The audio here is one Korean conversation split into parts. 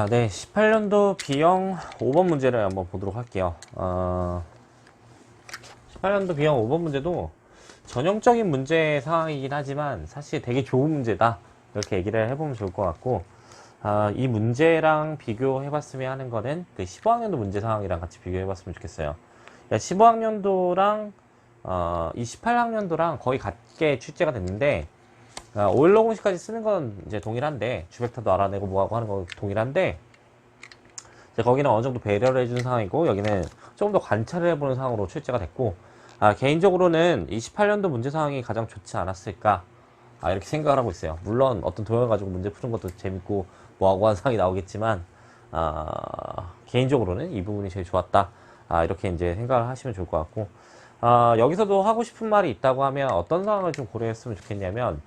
네. 18년도 B형 5번 문제를 한번 보도록 할게요. 18년도 B형 5번 문제도 전형적인 문제 상황이긴 하지만 사실 되게 좋은 문제다. 이렇게 얘기를 해보면 좋을 것 같고, 이 문제랑 비교해봤으면 하는 거는 그 15학년도 문제 상황이랑 같이 비교해봤으면 좋겠어요. 15학년도랑 이 18학년도랑 거의 같게 출제가 됐는데, 오일러 공식까지 쓰는 건 이제 동일한데, 주벡터도 알아내고 뭐하고 하는 건 동일한데, 이제 거기는 어느 정도 배려를 해주는 상황이고, 여기는 조금 더 관찰을 해보는 상황으로 출제가 됐고, 개인적으로는 이 18년도 문제 상황이 가장 좋지 않았을까, 이렇게 생각을 하고 있어요. 물론 어떤 도형을 가지고 문제 푸는 것도 재밌고 뭐하고 하는 상황이 나오겠지만, 개인적으로는 이 부분이 제일 좋았다. 이렇게 이제 생각을 하시면 좋을 것 같고, 여기서도 하고 싶은 말이 있다고 하면 어떤 상황을 좀 고려했으면 좋겠냐면,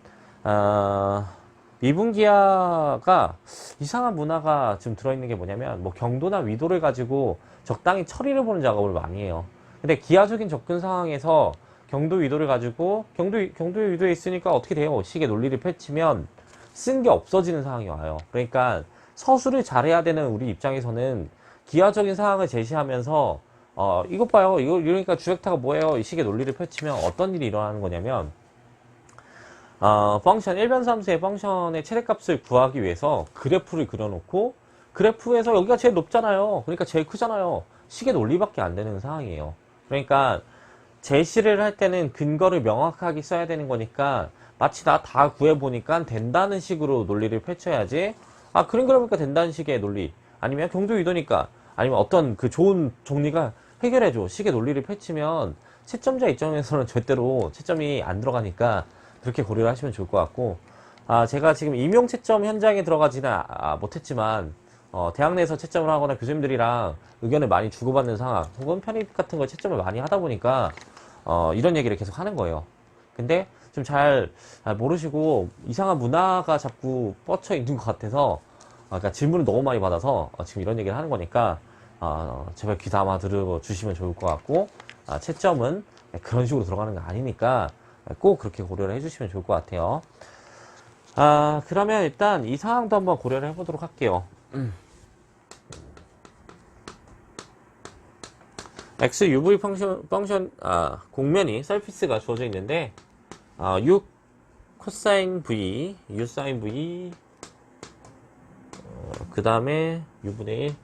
미분기하가 이상한 문화가 지금 들어있는 게 뭐냐면, 뭐 경도나 위도를 가지고 적당히 처리를 보는 작업을 많이 해요. 근데 기하적인 접근 상황에서 경도 위도를 가지고 경도 위도에 있으니까 어떻게 돼요? 식의 논리를 펼치면 쓴 게 없어지는 상황이 와요. 그러니까 서술을 잘해야 되는 우리 입장에서는 기하적인 상황을 제시하면서 이것 봐요. 이러니까 주벡터가 뭐예요? 이 식의 논리를 펼치면 어떤 일이 일어나는 거냐면, 펑션, 일변함수의 펑션의 최대값을 구하기 위해서 그래프를 그려놓고, 그래프에서 여기가 제일 높잖아요. 그러니까 제일 크잖아요. 식의 논리밖에 안 되는 상황이에요. 그러니까 제시를 할 때는 근거를 명확하게 써야 되는 거니까, 마치 나 다 구해보니까 된다는 식으로 논리를 펼쳐야지, 그림 그려보니까 된다는 식의 논리, 아니면 경도 유도니까, 아니면 어떤 그 좋은 정리가 해결해줘 식의 논리를 펼치면 채점자 입장에서는 절대로 채점이 안 들어가니까 그렇게 고려를 하시면 좋을 것 같고, 제가 지금 임용 채점 현장에 들어가지는 못했지만, 대학 내에서 채점을 하거나 교수님들이랑 의견을 많이 주고받는 상황, 혹은 편입 같은 걸 채점을 많이 하다 보니까, 이런 얘기를 계속 하는 거예요. 근데 좀 잘 모르시고 이상한 문화가 자꾸 뻗쳐 있는 것 같아서, 그러니까 질문을 너무 많이 받아서 지금 이런 얘기를 하는 거니까, 제발 귀 담아 들어주시면 좋을 것 같고, 채점은 그런 식으로 들어가는 거 아니니까 꼭 그렇게 고려를 해주시면 좋을 것 같아요. 그러면 일단 이 상황도 한번 고려를 해보도록 할게요. x uv 펑션 공면이 서피스가 주어져 있는데, 6 코사인 v, u 사인 v, 그 다음에 u분의 1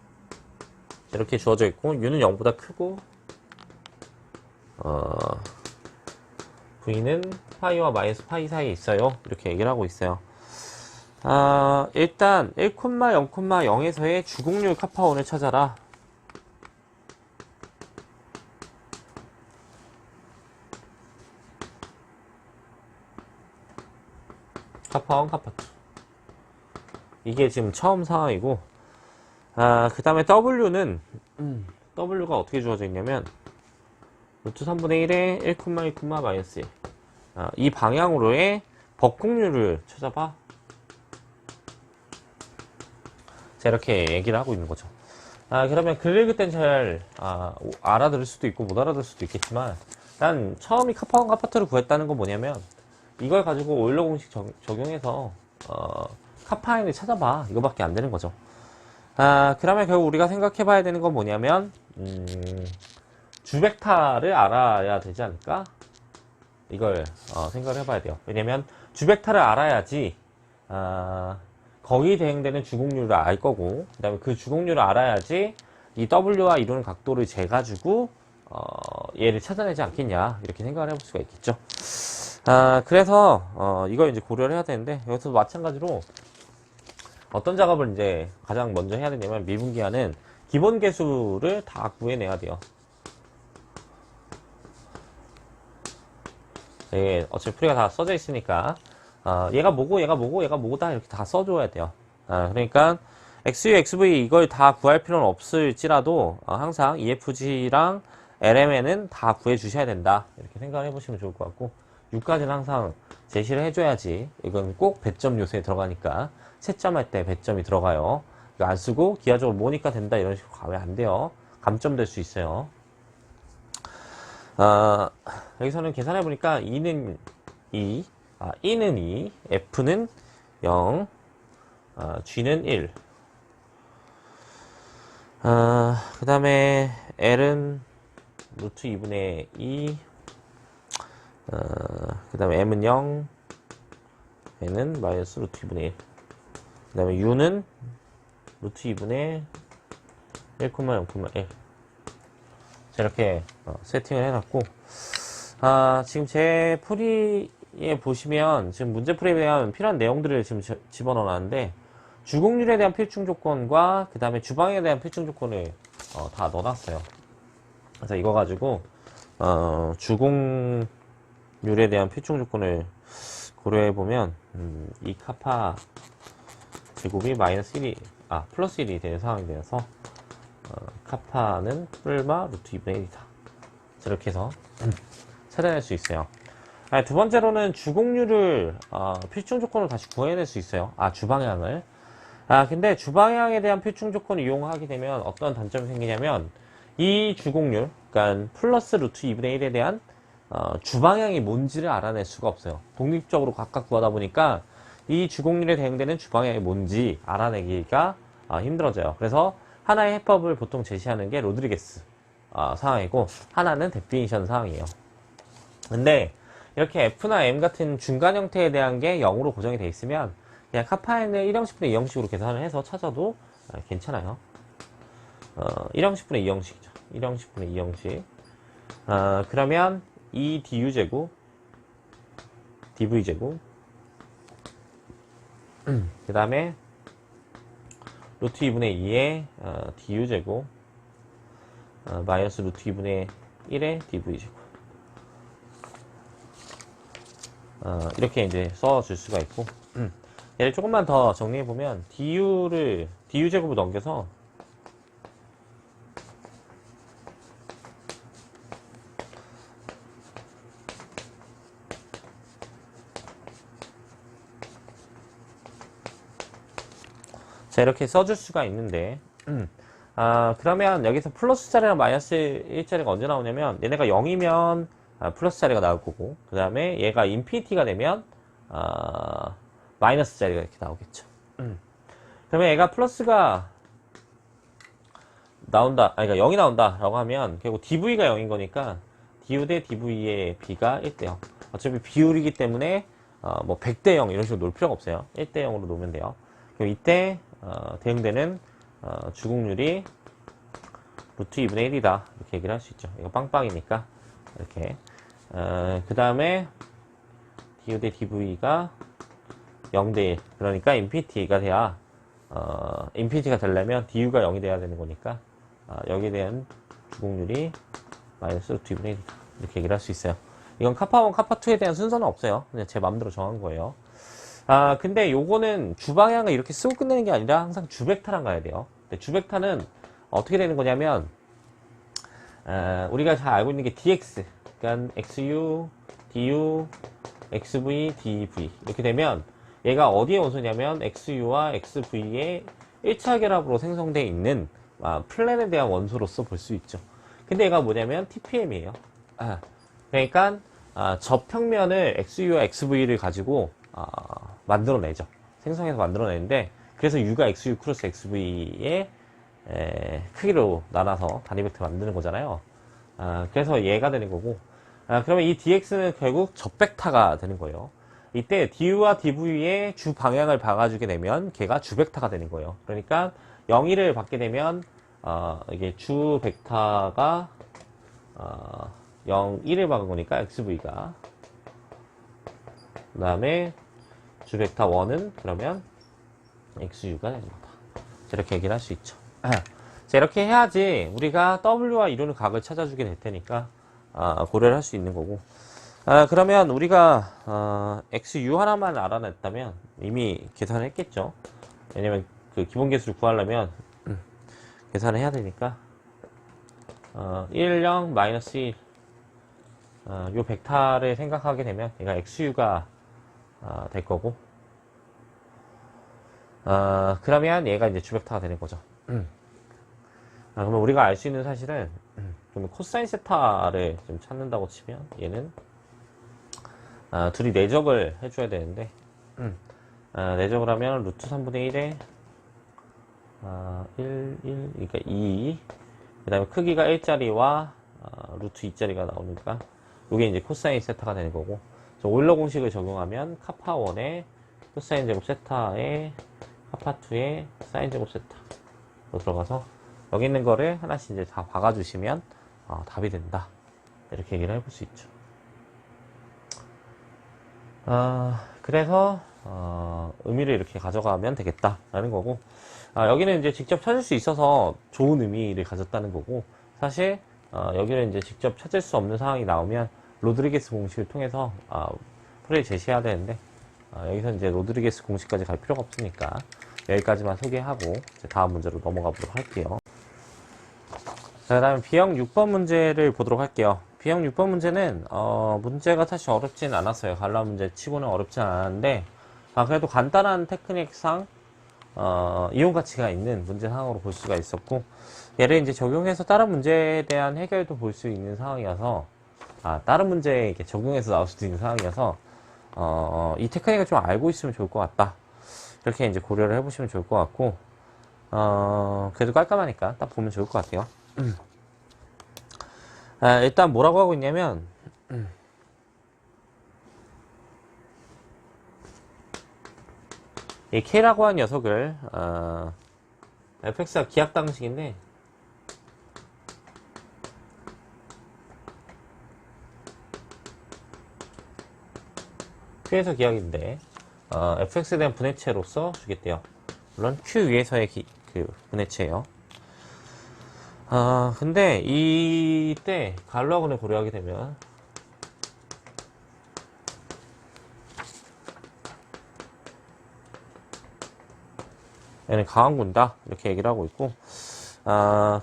이렇게 주어져 있고, u는 0보다 크고, v는 파이와 마이너스 파이 사이에 있어요. 이렇게 얘기를 하고 있어요. 일단 1,0,0,0에서의 주곡률 카파원을 찾아라. 카파1, 카파2. 이게 지금 처음 상황이고, 그 다음에 W는, W가 어떻게 주어져 있냐면, 루트 3분의 1에 1,1, 마이너스 1. 이 방향으로의 벅곡률을 찾아봐. 자, 이렇게 얘기를 하고 있는 거죠. 그러면 글 읽을 땐 잘, 알아들을 수도 있고 못 알아들을 수도 있겠지만, 일단 처음이 카파1, 카파2를 구했다는 건 뭐냐면, 이걸 가지고 오일러 공식 적용해서, 카파인을 찾아봐. 이거밖에 안 되는 거죠. 그러면 결국 우리가 생각해 봐야 되는 건 뭐냐면, 주벡타를 알아야 되지 않을까? 이걸 생각을 해봐야 돼요. 왜냐면 주벡타를 알아야지 거기 대응되는 주곡률을 알 거고, 그 다음에 그 주곡률을 알아야지 이 W와 이루는 각도를 재가지고 얘를 찾아내지 않겠냐, 이렇게 생각을 해볼 수가 있겠죠. 그래서 이걸 이제 고려를 해야 되는데, 여기서도 마찬가지로 어떤 작업을 이제 가장 먼저 해야 되냐면, 미분기하는 기본 계수를 다 구해내야 돼요. 예, 어차피 풀이가 다 써져 있으니까, 얘가 뭐고 얘가 뭐고 얘가 뭐다 이렇게 다 써줘야 돼요. 그러니까 XU, XV 이걸 다 구할 필요는 없을지라도 항상 EFG랑 LMN은 다 구해주셔야 된다, 이렇게 생각을 해보시면 좋을 것 같고, 6까지는 항상 제시를 해줘야지. 이건 꼭 배점 요소에 들어가니까 채점할 때 배점이 들어가요. 이거 안 쓰고 기하적으로 뭐니까 된다 이런 식으로 가면 안 돼요. 감점 될 수 있어요. 여기서는 계산해 보니까 2는 2, E는 2, F는 0, G는 1. 그 다음에 L은 루트 2분의 2, 그 다음에 M은 0, N은 마이너스 루트 2분의 1, 그 다음에 U는 루트 2분의 1, 0,1. 자, 이렇게 세팅을 해놨고, 지금 제 풀이에 보시면 지금 문제 풀이에 대한 필요한 내용들을 지금 집어넣어놨는데, 주공률에 대한 필충 조건과 그 다음에 주방에 대한 필충 조건을 다 넣어놨어요. 그래서 이거 가지고 주공률에 대한 필충 조건을 고려해 보면 이 카파 제곱이 마이너스 1이 플러스 1이 되는 상황이 되어서 카파는 뿔마 루트 2분의 1이다. 이렇게 해서 찾아낼 수 있어요. 두 번째로는 주공률을 필충 조건을 다시 구해낼 수 있어요. 주방향을. 근데 주방향에 대한 필충 조건을 이용하게 되면 어떤 단점이 생기냐면 이 주공률, 그러니까 플러스 루트 2분의 1에 대한 주방향이 뭔지를 알아낼 수가 없어요. 독립적으로 각각 구하다 보니까 이 주공률에 대응되는 주방향이 뭔지 알아내기가 힘들어져요. 그래서 하나의 해법을 보통 제시하는 게 로드리게스 상황이고, 하나는 데피니션 상황이에요. 근데 이렇게 F나 M 같은 중간 형태에 대한 게 0으로 고정이 되어 있으면 그냥 카파인을 1형식분의 2형식으로 계산을 해서 찾아도 괜찮아요. 1형식분의 2형식이죠. 1형식분의 2형식. 그러면 이 du제곱, dv제곱, 그 다음에 루트 2분의 2의 du제곱, 마이너스 루트 2분의 1의 dv제곱. 이렇게 이제 써줄 수가 있고, 얘를 조금만 더 정리해보면, du제곱을 넘겨서, 자, 이렇게 써줄 수가 있는데, 그러면 여기서 플러스 자리랑 마이너스 1자리가 언제 나오냐면, 얘네가 0이면 플러스 자리가 나올 거고, 그 다음에 얘가 인피니티가 되면, 마이너스 자리가 이렇게 나오겠죠. 그러면 얘가 플러스가 나온다, 그러니까 0이 나온다 라고 하면 결국 dv가 0인 거니까 du 대 dv의 b가 1대 0. 어차피 비율이기 때문에 뭐 100대 0 이런 식으로 놓을 필요가 없어요. 1대 0으로 놓으면 돼요. 그럼 이때 대응되는 주공률이 루트 2분의 1이다 이렇게 얘기를 할 수 있죠. 이거 빵빵이니까 이렇게. 그 다음에 du 대 dv가 0대 1. 그러니까 인피니티가 돼야, 인피니티가 되려면 du가 0이 돼야 되는 거니까, 여기에 대한 주공률이 마이너스 루트 2분의 1이다. 이렇게 얘기를 할 수 있어요. 이건 카파1, 카파2에 대한 순서는 없어요. 그냥 제 마음대로 정한 거예요. 근데 요거는 주방향을 이렇게 쓰고 끝내는 게 아니라 항상 주벡타랑 가야 돼요. 근데 주벡타는 어떻게 되는 거냐면, 우리가 잘 알고 있는 게 dx. 그러니까 xu, du, xv, dv. 이렇게 되면, 얘가 어디에 원소냐면 XU와 XV의 1차 결합으로 생성되어 있는 플랜에 대한 원소로서 볼 수 있죠. 근데 얘가 뭐냐면 TPM이에요. 그러니까 접평면을 XU와 XV를 가지고 만들어내죠. 생성해서 만들어내는데, 그래서 U가 XU 크로스 XV의 크기로 나눠서 단위 벡터 만드는 거잖아요. 그래서 얘가 되는 거고, 그러면 이 DX는 결국 접벡타가 되는 거예요. 이때 du와 dv의 주 방향을 박아주게 되면 걔가 주 벡터가 되는 거예요. 그러니까 0, 1을 받게 되면 이게 주 벡터가 0, 1을 박은 거니까 xv가, 그 다음에 주 벡터 1은 그러면 xu가 되는 거다. 이렇게 얘기를 할 수 있죠. 자, 이렇게 해야지 우리가 w와 이루는 각을 찾아주게 될 테니까 고려를 할 수 있는 거고, 그러면 우리가 XU 하나만 알아냈다면 이미 계산을 했겠죠. 왜냐면 그 기본 개수를 구하려면 계산을 해야 되니까 1, 0, 마이너스 1 요 벡터를 생각하게 되면 얘가 XU가 될 거고, 그러면 얘가 이제 주벡터가 되는 거죠. 그러면 우리가 알 수 있는 사실은 그러면 코사인 세타를 좀 찾는다고 치면 얘는 둘이 내적을 해줘야 되는데, 내적을 하면 루트 3분의 1에 1, 그러니까 2. 그 다음에 크기가 1짜리와 루트 2짜리가 나오니까 이게 이제 코사인 세타가 되는 거고, 오일러 공식을 적용하면 카파 1에 코사인 제곱 세타에 카파 2에 사인 제곱 세타로 들어가서 여기 있는 거를 하나씩 이제 다 박아주시면 답이 된다, 이렇게 얘기를 해볼 수 있죠. 그래서 의미를 이렇게 가져가면 되겠다라는 거고, 여기는 이제 직접 찾을 수 있어서 좋은 의미를 가졌다는 거고, 사실 여기를 이제 직접 찾을 수 없는 상황이 나오면 로드리게스 공식을 통해서 풀이를 제시해야 되는데, 여기서 이제 로드리게스 공식까지 갈 필요가 없으니까 여기까지만 소개하고 이제 다음 문제로 넘어가 보도록 할게요. 자, 그 다음에 B형 6번 문제를 보도록 할게요. B형 6번 문제는 문제가 사실 어렵진 않았어요. 갈라 문제 치고는 어렵진 않았는데, 그래도 간단한 테크닉상 이용 가치가 있는 문제 상황으로 볼 수가 있었고, 얘를 이제 적용해서 다른 문제에 대한 해결도 볼 수 있는 상황이어서, 다른 문제에 이렇게 적용해서 나올 수도 있는 상황이어서, 이 테크닉을 좀 알고 있으면 좋을 것 같다, 이렇게 이제 고려를 해보시면 좋을 것 같고, 그래도 깔끔하니까 딱 보면 좋을 것 같아요. 일단 뭐라고 하고 있냐면, 이 K라고 하는 녀석을 fx가 기압 방식인데, Q에서 기압인데 fx에 대한 분해체로서 주겠대요. 물론 Q 위에서의 그 분해체예요. 근데 이때 갈로하고를 고려하게 되면 얘는 강항군이다, 이렇게 얘기를 하고 있고,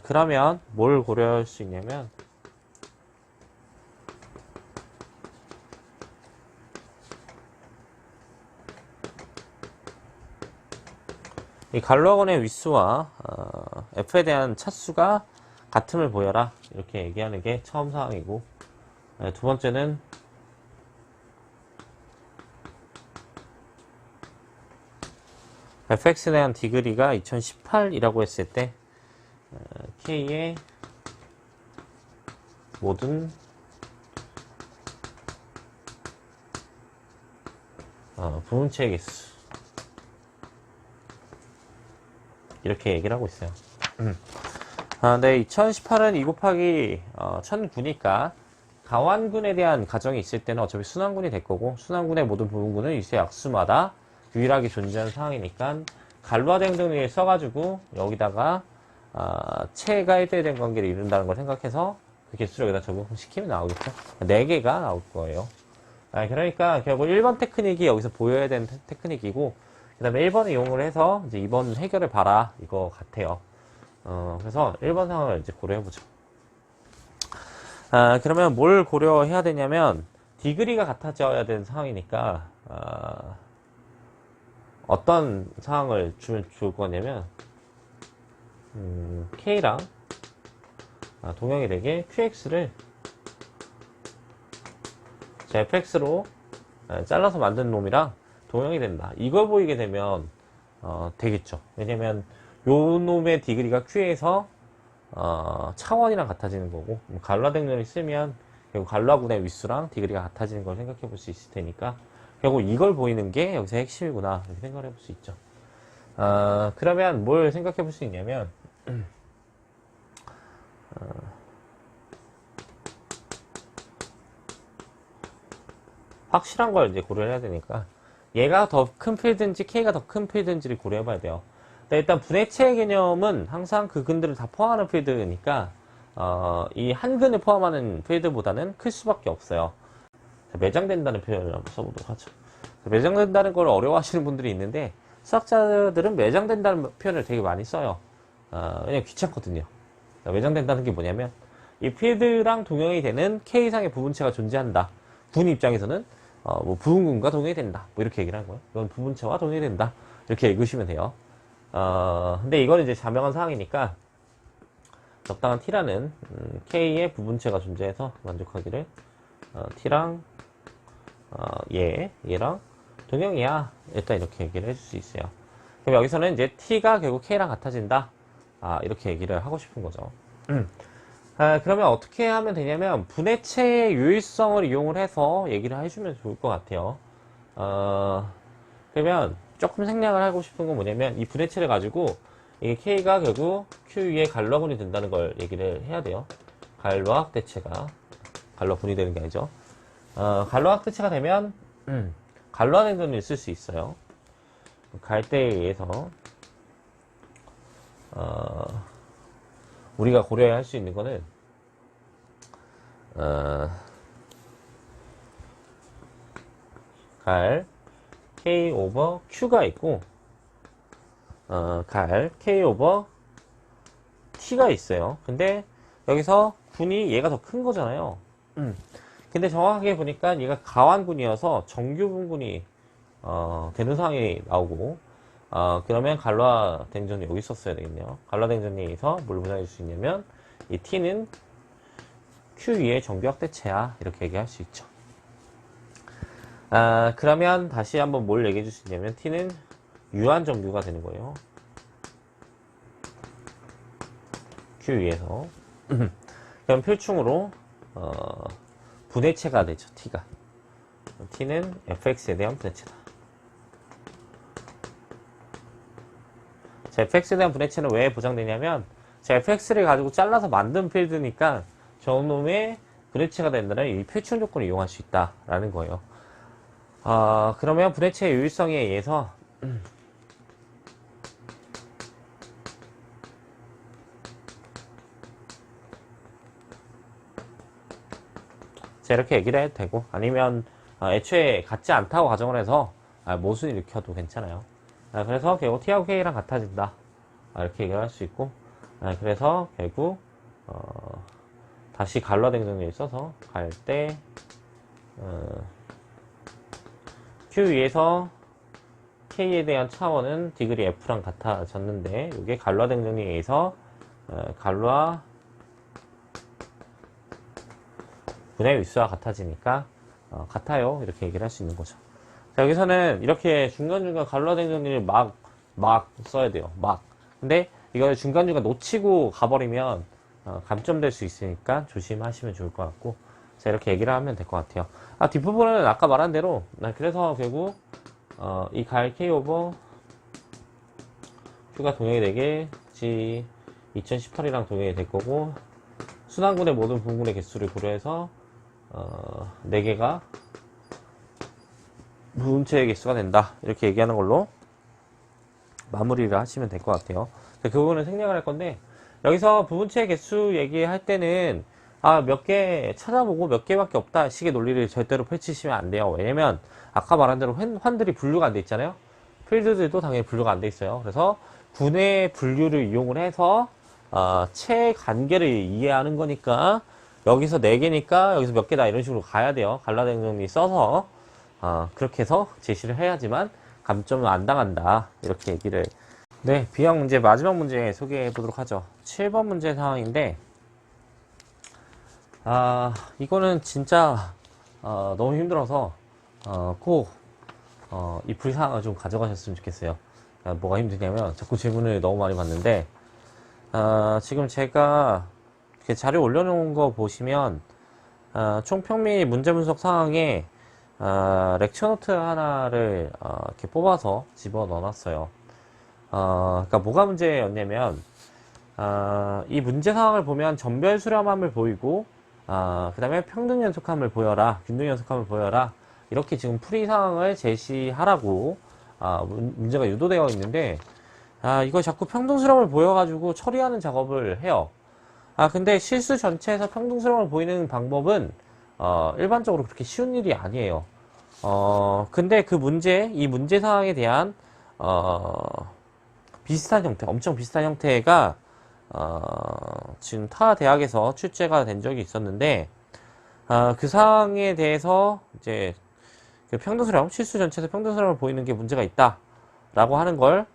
그러면 뭘 고려할 수 있냐면, 이 갈로하곤의 윗수와 f에 대한 차수가 같음을 보여라, 이렇게 얘기하는 게 처음 사항이고, 두 번째는 fx에 대한 디그리가 2018이라고 했을 때 k의 모든 부분체의 개수, 이렇게 얘기를 하고 있어요. 네, 2018은 2 곱하기 1009니까 가완군에 대한 가정이 있을 때는 어차피 순환군이 될 거고, 순환군의 모든 부분군은 일세 약수마다 유일하게 존재하는 상황이니까 갈로와 행정리를 써가지고 여기다가 체가 1대1된 관계를 이룬다는 걸 생각해서 그 개수를 여기다 적용시키면 나오겠죠. 4개가 나올 거예요. 그러니까 결국 1번 테크닉이 여기서 보여야 되는 테크닉이고, 그 다음에 1번을 이용을 해서 이제 2번 해결을 봐라, 이거 같아요. 그래서 1번 상황을 이제 고려해보죠. 그러면 뭘 고려해야 되냐면, 디그리가 같아져야 되는 상황이니까, 어떤 상황을 주면 좋을 거냐면, K랑 동형이 되게 QX를 fx로 잘라서 만든 놈이랑 동형이 된다, 이걸 보이게 되면 되겠죠. 왜냐면 요 놈의 디그리가 Q에서 차원이랑 같아지는 거고, 갈라덱론을 쓰면 결국 갈라군의 윗수랑 디그리가 같아지는 걸 생각해 볼 수 있을 테니까, 결국 이걸 보이는 게 여기서 핵심이구나, 이렇게 생각을 해볼 수 있죠. 그러면 뭘 생각해 볼 수 있냐면, 확실한 걸 이제 고려를 해야 되니까, 얘가 더 큰 필드인지 K가 더 큰 필드인지를 고려해 봐야 돼요. 일단 분해체의 개념은 항상 그 근들을 다 포함하는 필드니까 이 한 근을 포함하는 필드보다는 클 수밖에 없어요. 매장된다는 표현을 한번 써보도록 하죠. 매장된다는 걸 어려워하시는 분들이 있는데, 수학자들은 매장된다는 표현을 되게 많이 써요. 왜냐면 귀찮거든요. 매장된다는 게 뭐냐면, 이 필드랑 동형이 되는 K 이상의 부분체가 존재한다. 군 입장에서는 뭐 부분군과 동형이 된다, 뭐 이렇게 얘기를 하는 거예요. 이건 부분체와 동형이 된다, 이렇게 읽으시면 돼요. 근데 이거는 이제 자명한 사항이니까 적당한 T라는 K의 부분체가 존재해서 만족하기를 T랑 얘랑 동형이야, 일단 이렇게 얘기를 해줄 수 있어요. 그럼 여기서는 이제 t가 결국 k랑 같아진다. 이렇게 얘기를 하고 싶은 거죠. 그러면 어떻게 하면 되냐면 분해체의 유일성을 이용을 해서 얘기를 해주면 좋을 것 같아요. 그러면 조금 생략을 하고 싶은 건 뭐냐면 이 분해체를 가지고 이 k가 결국 q 위에 갈러분이 된다는 걸 얘기를 해야 돼요. 갈로학대체가 갈러분이 되는 게 아니죠. 갈로학대체가 되면 갈로화된전을 쓸 수 있어요. 갈대에 의해서 우리가 고려해야 할 수 있는 거는 갈 k 오버 q가 있고 갈 k 오버 t가 있어요. 근데 여기서 군이 얘가 더 큰 거잖아요. 근데 정확하게 보니까 얘가 가완군이어서 정규분군이 되는 상황이 나오고 그러면 갈로아 댕전이 여기 썼어야 되겠네요. 갈로아 댕전에 의해서 뭘 보장해 줄 수 있냐면 이 t는 q 위에 정규학대체야 이렇게 얘기할 수 있죠. 그러면 다시 한번 뭘 얘기해 줄 수 있냐면 t는 유한 정규가 되는 거예요. q 위에서 그럼 필충으로 분해체가 되죠. t가 t는 fx에 대한 분해체다. 자, fx에 대한 분해체는 왜 보장되냐면 자, fx를 가지고 잘라서 만든 필드니까 저놈의 분해체가 된다는 이 필충 조건을 이용할 수 있다라는 거예요. 그러면 분해체의 유일성에 의해서 자, 이렇게 얘기를 해도 되고 아니면 애초에 같지 않다고 가정을 해서 모순 일으켜도 괜찮아요. 그래서 결국 t하고 k랑 같아진다 이렇게 얘기를 할 수 있고 그래서 결국 다시 갈라댕정에 있어서 갈 때 q 위에서 k에 대한 차원은 디그리 f랑 같아졌는데 이게 갈라댕정에 의해서 갈라 분해 윗수와 같아지니까 같아요 이렇게 얘기를 할 수 있는 거죠. 자, 여기서는 이렇게 중간중간 갈라댕 정리를 막 써야 돼요. 근데 이걸 중간중간 놓치고 가버리면 감점될 수 있으니까 조심하시면 좋을 것 같고 자, 이렇게 얘기를 하면 될 것 같아요. 뒷부분은 아까 말한 대로 그래서 결국 이 갈 k 오버 q가 동형이 되게 G 2018이랑 동형이 될 거고 순환군의 모든 분군의 개수를 고려해서 4개가 부분체의 개수가 된다 이렇게 얘기하는 걸로 마무리를 하시면 될 것 같아요. 그 부분을 생략을 할 건데 여기서 부분체의 개수 얘기할 때는 몇 개 찾아보고 몇 개밖에 없다 식의 논리를 절대로 펼치시면 안 돼요. 왜냐면 아까 말한 대로 환들이 분류가 안 돼 있잖아요. 필드들도 당연히 분류가 안 돼 있어요. 그래서 군의 분류를 이용을 해서 체 관계를 이해하는 거니까 여기서 4개니까 여기서 몇 개다 이런 식으로 가야 돼요. 갈라댕정리 써서 그렇게 해서 제시를 해야지만 감점은 안 당한다 이렇게 얘기를. 네, B형 문제 마지막 문제 소개해 보도록 하죠. 7번 문제 상황인데 이거는 진짜 너무 힘들어서 꼭 이 불상을 좀 가져가셨으면 좋겠어요. 뭐가 힘드냐면 자꾸 질문을 너무 많이 받는데 지금 제가 이렇게 자료 올려놓은 거 보시면 총평미 문제 분석 상황에 렉처 노트 하나를 이렇게 뽑아서 집어 넣어놨어요. 그러니까 뭐가 문제였냐면 이 문제 상황을 보면 전별 수렴함을 보이고 그 다음에 평등 연속함을 보여라, 균등 연속함을 보여라 이렇게 지금 풀이 상황을 제시하라고 문제가 유도되어 있는데 이거 자꾸 평등 수렴을 보여가지고 처리하는 작업을 해요. 근데 실수 전체에서 평등 수렴을 보이는 방법은 일반적으로 그렇게 쉬운 일이 아니에요. 근데 그 문제, 이 문제 상황에 대한 비슷한 형태, 엄청 비슷한 형태가 지금 타 대학에서 출제가 된 적이 있었는데 그 사항에 대해서 이제 그 평등수렴, 실수 전체에서 평등수렴을 보이는 게 문제가 있다 라고 하는 걸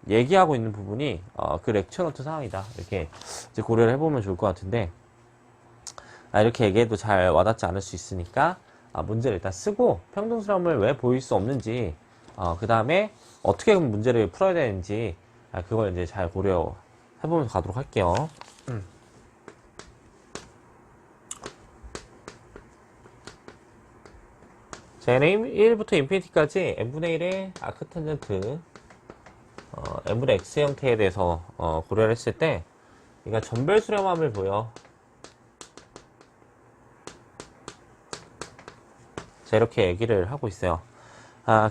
얘기하고 있는 부분이 그 렉처 노트 상황이다 이렇게 이제 고려를 해보면 좋을 것 같은데 이렇게 얘기해도 잘 와닿지 않을 수 있으니까 문제를 일단 쓰고 평등수렴을 왜 보일 수 없는지 그 다음에 어떻게 문제를 풀어야 되는지 그걸 이제 잘 고려해보면서 가도록 할게요. 자, 얘는 1부터 인피니티까지 n분의 1의 아크탄젠트 n분의 x 형태에 대해서 고려를 했을 때 얘가 전별 수렴함을 보여. 자, 이렇게 얘기를 하고 있어요.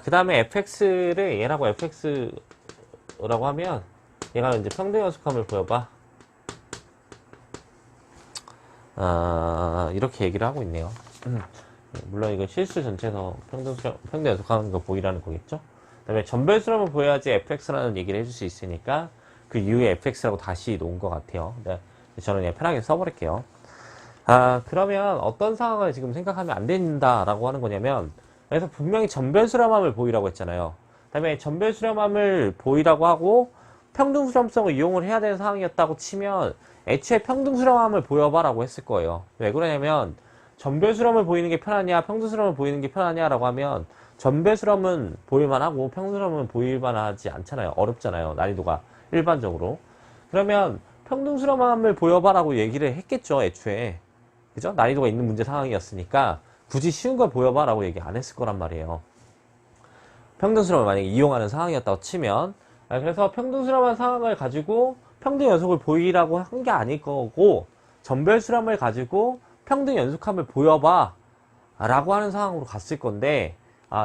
그 다음에 fx를 얘라고 fx라고 하면 얘가 이제 평등 연속함을 보여봐. 이렇게 얘기를 하고 있네요. 물론 이건 실수 전체에서 평등 연속하는 거 보이라는 거겠죠? 그 다음에 전별 수렴을 보여야지 fx라는 얘기를 해줄 수 있으니까 그 이후에 fx라고 다시 놓은 것 같아요. 네, 저는 그냥 편하게 써버릴게요. 그러면 어떤 상황을 지금 생각하면 안 된다라고 하는 거냐면, 그래서 분명히 전별 수렴함을 보이라고 했잖아요. 그 다음에 전별 수렴함을 보이라고 하고 평등 수렴성을 이용을 해야 되는 상황이었다고 치면 애초에 평등 수렴함을 보여봐라고 했을 거예요. 왜 그러냐면 전별 수렴을 보이는 게 편하냐 평등 수렴을 보이는 게 편하냐라고 하면 전별 수렴은 보일만하고 평등 수렴은 보일만하지 않잖아요. 어렵잖아요. 난이도가 일반적으로. 그러면 평등 수렴함을 보여봐라고 얘기를 했겠죠. 애초에. 그죠? 난이도가 있는 문제 상황이었으니까 굳이 쉬운 걸 보여봐라고 얘기 안 했을 거란 말이에요. 평등 수렴을 만약에 이용하는 상황이었다고 치면, 그래서 평등 수렴한 상황을 가지고 평등 연속을 보이라고 한 게 아닐 거고, 전별 수렴을 가지고 평등 연속함을 보여봐 라고 하는 상황으로 갔을 건데,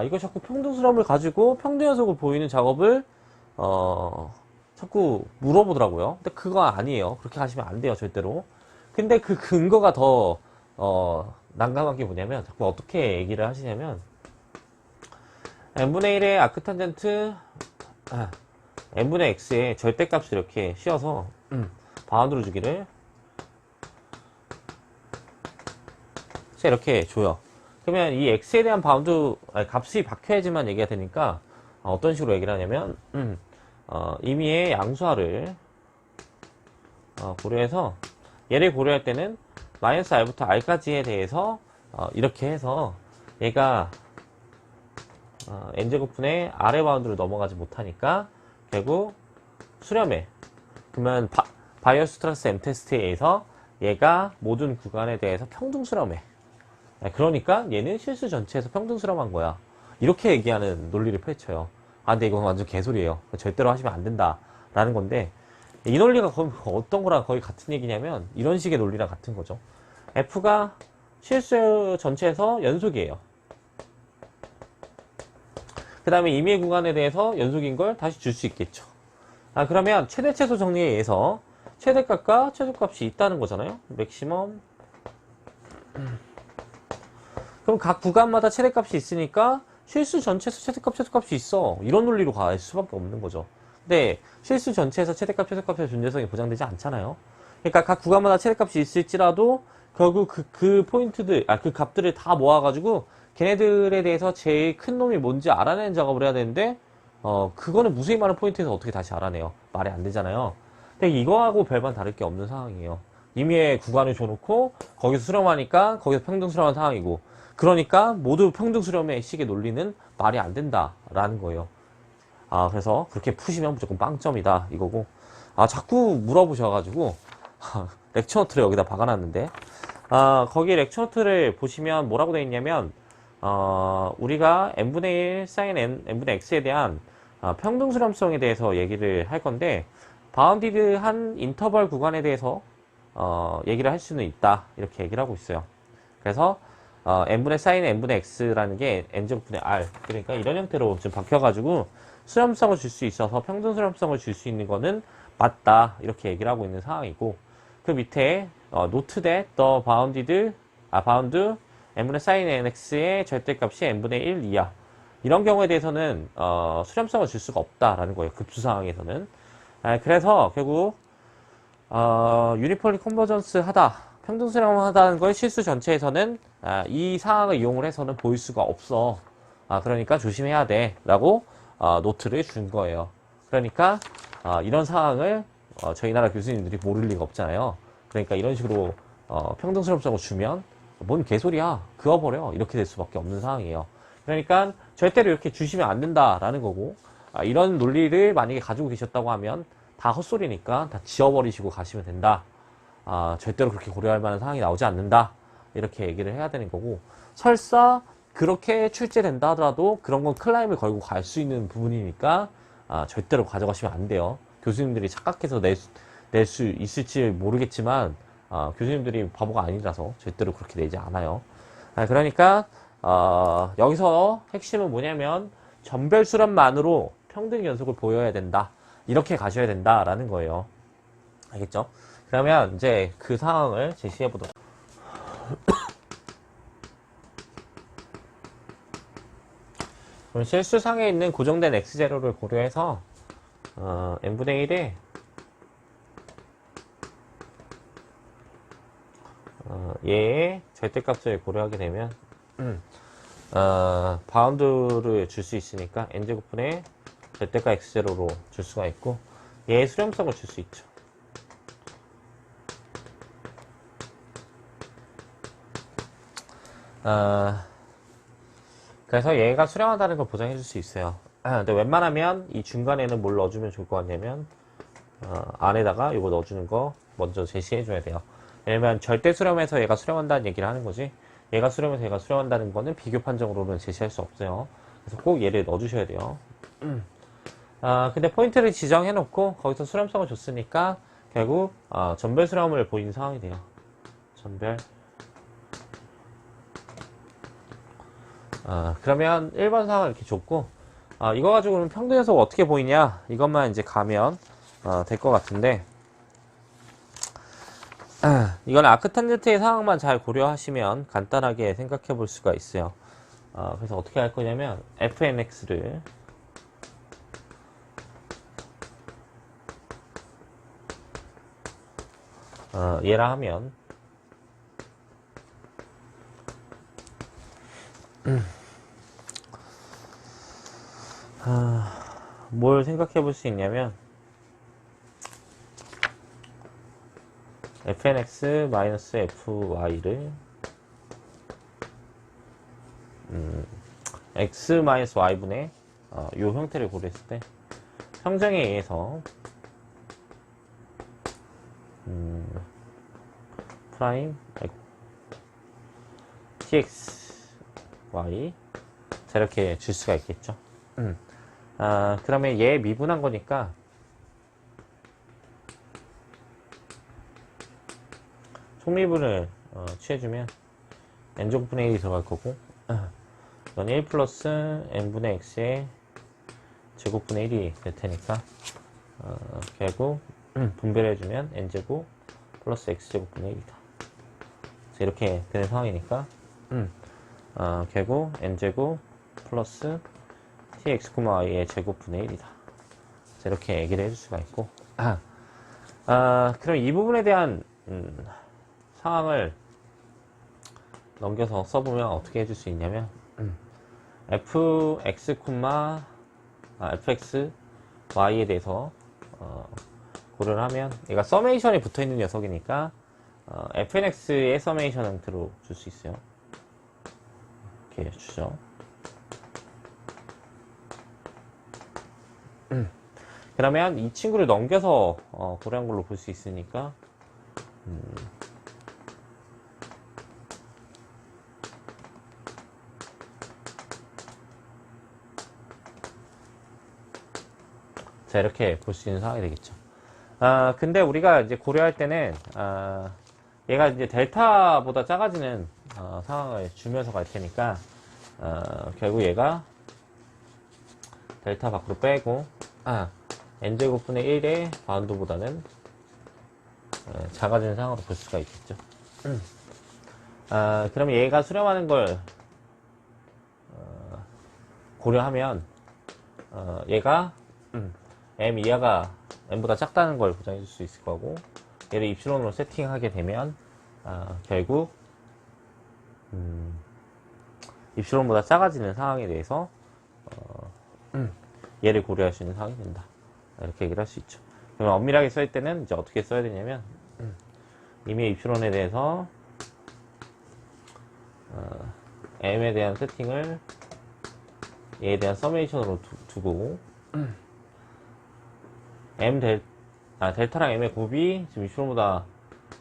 이거 자꾸 평등 수렴을 가지고 평등 연속을 보이는 작업을 자꾸 물어보더라고요. 근데 그거 아니에요. 그렇게 하시면 안 돼요, 절대로. 근데 그 근거가 더 난감한 게 뭐냐면, 자꾸 어떻게 얘기를 하시냐면, n분의 1의 아크탄젠트 n분의 x의 절대값을 이렇게 씌워서 바운드로 주기를 이렇게 줘요. 그러면 이 x에 대한 바운드 값이 박혀야지만 얘기가 되니까 어떤 식으로 얘기를 하냐면 임의의 양수화를 고려해서 얘를 고려할 때는 마이너스 r부터 r까지에 대해서 이렇게 해서 얘가 n제곱분의 r의 바운드를 넘어가지 못하니까 결국 수렴해. 그러면 바이어스트라스 m 테스트에 의해서 얘가 모든 구간에 대해서 평등 수렴해. 그러니까 얘는 실수 전체에서 평등 수렴한 거야. 이렇게 얘기하는 논리를 펼쳐요. 근데 이건 완전 개소리예요. 절대로 하시면 안 된다라는 건데, 이 논리가 거의 어떤 거랑 거의 같은 얘기냐면 이런 식의 논리랑 같은 거죠. F가 실수 전체에서 연속이에요. 그 다음에 임의 구간에 대해서 연속인 걸 다시 줄 수 있겠죠. 그러면 최대 최소 정리에 의해서 최대값과 최소값이 있다는 거잖아요. 맥시멈. 그럼 각 구간마다 최대값이 있으니까 실수 전체에서 최대값, 최소값이 있어. 이런 논리로 갈 수밖에 없는 거죠. 근데 실수 전체에서 최대값, 최소값의 존재성이 보장되지 않잖아요. 그러니까 각 구간마다 최대값이 있을지라도 결국 그 포인트들, 그 값들을 다 모아가지고 걔네들에 대해서 제일 큰 놈이 뭔지 알아내는 작업을 해야 되는데 그거는 무수히 많은 포인트에서 어떻게 다시 알아내요? 말이 안 되잖아요. 근데 이거하고 별반 다를 게 없는 상황이에요. 임의의 구간을 줘놓고 거기서 수렴하니까 거기서 평등 수렴한 상황이고, 그러니까 모두 평등 수렴의 식의 논리는 말이 안 된다라는 거예요. 그래서 그렇게 푸시면 무조건 빵점이다 이거고, 자꾸 물어보셔가지고 렉처 노트를 여기다 박아놨는데, 거기 렉처 노트를 보시면 뭐라고 되어 있냐면, 우리가 n분의 1 sin n분의 x에 대한 평등 수렴성에 대해서 얘기를 할 건데, 바운디드한 인터벌 구간에 대해서 얘기를 할 수는 있다 이렇게 얘기를 하고 있어요. 그래서 n분의 sin n분의 x라는 게 n제곱분의 r, 그러니까 이런 형태로 좀 바뀌어가지고 수렴성을 줄 수 있어서 평등 수렴성을 줄 수 있는 거는 맞다 이렇게 얘기를 하고 있는 상황이고, 그 밑에 note that the bound n분의 sin nx의 절대값이 n분의 1 이하, 이런 경우에 대해서는 수렴성을 줄 수가 없다라는 거예요. 급수 상황에서는. 그래서 결국 유니폴리 컨버전스 하다, 평등 수렴하다는 걸 실수 전체에서는 이 상황을 이용을 해서는 보일 수가 없어. 그러니까 조심해야 돼 라고 노트를 준 거예요. 그러니까 이런 상황을 저희 나라 교수님들이 모를 리가 없잖아요. 그러니까 이런 식으로 평등 수렴성을 주면 뭔 개소리야, 그어버려, 이렇게 될 수밖에 없는 상황이에요. 그러니까 절대로 이렇게 주시면 안 된다라는 거고, 이런 논리를 만약에 가지고 계셨다고 하면 다 헛소리니까 다 지워버리시고 가시면 된다. 절대로 그렇게 고려할 만한 상황이 나오지 않는다. 이렇게 얘기를 해야 되는 거고, 설사 그렇게 출제된다 하더라도 그런 건 클라임을 걸고 갈 수 있는 부분이니까 절대로 가져가시면 안 돼요. 교수님들이 착각해서 낼 수 있을지 모르겠지만 교수님들이 바보가 아니라서 절대로 그렇게 내지 않아요. 그러니까 여기서 핵심은 뭐냐면 전별 수렴만으로 평등 연속을 보여야 된다. 이렇게 가셔야 된다라는 거예요. 알겠죠? 그러면 이제 그 상황을 제시해 보도록. 그럼 실수상에 있는 고정된 x0를 고려해서 n분의 1에 얘의 절대값을 고려하게 되면 바운드를 줄 수 있으니까 n제곱분의 절대값 x0로 줄 수가 있고 얘의 수렴성을 줄 수 있죠. 그래서 얘가 수렴하다는 걸 보장해 줄 수 있어요. 근데 웬만하면 이 중간에는 뭘 넣어주면 좋을 것 같냐면 안에다가 이거 넣어주는 거 먼저 제시해 줘야 돼요. 왜냐면 절대 수렴해서 얘가 수렴한다는 얘기를 하는 거지, 얘가 수렴해서 얘가 수렴한다는 거는 비교 판정으로는 제시할 수 없어요. 그래서 꼭 얘를 넣어주셔야 돼요. 근데 포인트를 지정해 놓고 거기서 수렴성을 줬으니까 결국 전별 수렴을 보이는 상황이 돼요. 전별. 그러면 1번 상황을 이렇게 줬고, 이거 가지고는 평등 연속 어떻게 보이냐, 이것만 이제 가면 될 것 같은데, 이건 아크탄젠트의 상황만 잘 고려하시면 간단하게 생각해 볼 수가 있어요. 그래서 어떻게 할 거냐면 fnx를 얘라 하면 뭘 생각해 볼 수 있냐면 fnx-fy를 x-y분의 요 형태를 고려했을 때 평정에 의해서 프라임 tx y 자 이렇게 줄 수가 있겠죠. 그러면 얘 미분한 거니까 속미분을 취해주면 n제곱분의 1이 들어갈 거고, 이건 1 플러스 n분의 x의 제곱분의 1이 될 테니까 결국 분배해주면 n제곱 플러스 x제곱분의 1이다. 이렇게 되는 상황이니까 결국 n제곱 플러스 tx, y의 제곱분의 1이다. 이렇게 얘기를 해줄 수가 있고, 그럼 이 부분에 대한 상황을 넘겨서 써보면 어떻게 해줄 수 있냐면 fx, fx, y에 대해서 고려를 하면 얘가 서메이션이 붙어있는 녀석이니까 fnx의 서메이션 형태로 줄 수 있어요. 이렇게 주죠. 그러면 이 친구를 넘겨서 고려한 걸로 볼 수 있으니까 자 이렇게 볼 수 있는 상황이 되겠죠. 근데 우리가 이제 고려할 때는 얘가 이제 델타보다 작아지는 상황을 주면서 갈 테니까 결국 얘가 델타 밖으로 빼고 n제곱분의 1의 바운드보다는 작아지는 상황으로 볼 수가 있겠죠. 그러면 얘가 수렴하는 걸 고려하면 얘가 m 이하가 m보다 작다는 걸 보장해 줄 수 있을 거고, 얘를 입시론으로 세팅하게 되면 결국 입시론보다 작아지는 상황에 대해서 얘를 고려할 수 있는 상황이 된다. 이렇게 얘기를 할 수 있죠. 그러면 엄밀하게 쓸 때는 이제 어떻게 써야 되냐면 이미 입시론에 대해서 m에 대한 세팅을 얘에 대한 서메이션으로 두고 델타랑 m의 곱이 지금 입실론보다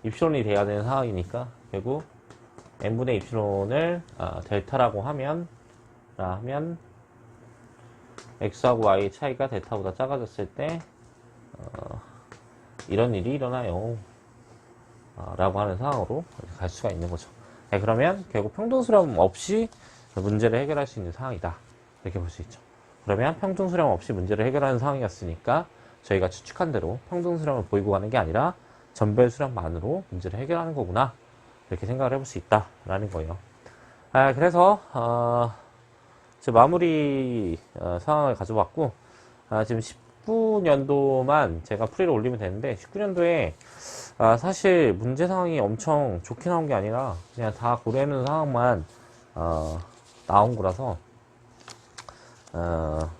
입실론이 돼야 되는 상황이니까 결국 n분의 입실론을 델타라고 하면 x하고 y의 차이가 델타보다 작아졌을 때 이런 일이 일어나요 라고 하는 상황으로 갈 수가 있는 거죠. 네, 그러면 결국 평등수렴 없이 문제를 해결할 수 있는 상황이다 이렇게 볼 수 있죠. 그러면 평등수렴 없이 문제를 해결하는 상황이었으니까 저희가 추측한 대로 평등수렴을 보이고 가는 게 아니라 전별수렴만으로 문제를 해결하는 거구나 이렇게 생각을 해볼 수 있다라는 거예요. 그래서 제 마무리 상황을 가져봤고 지금 19년도만 제가 풀이를 올리면 되는데 19년도에 사실 문제 상황이 엄청 좋게 나온 게 아니라 그냥 다 고려해놓은 상황만 나온 거라서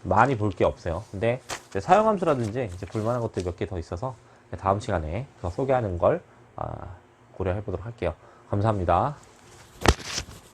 많이 볼 게 없어요. 근데 사용함수라든지 이제 볼만한 것들이 몇 개 더 있어서 다음 시간에 더 소개하는 걸 고려해 보도록 할게요. 감사합니다.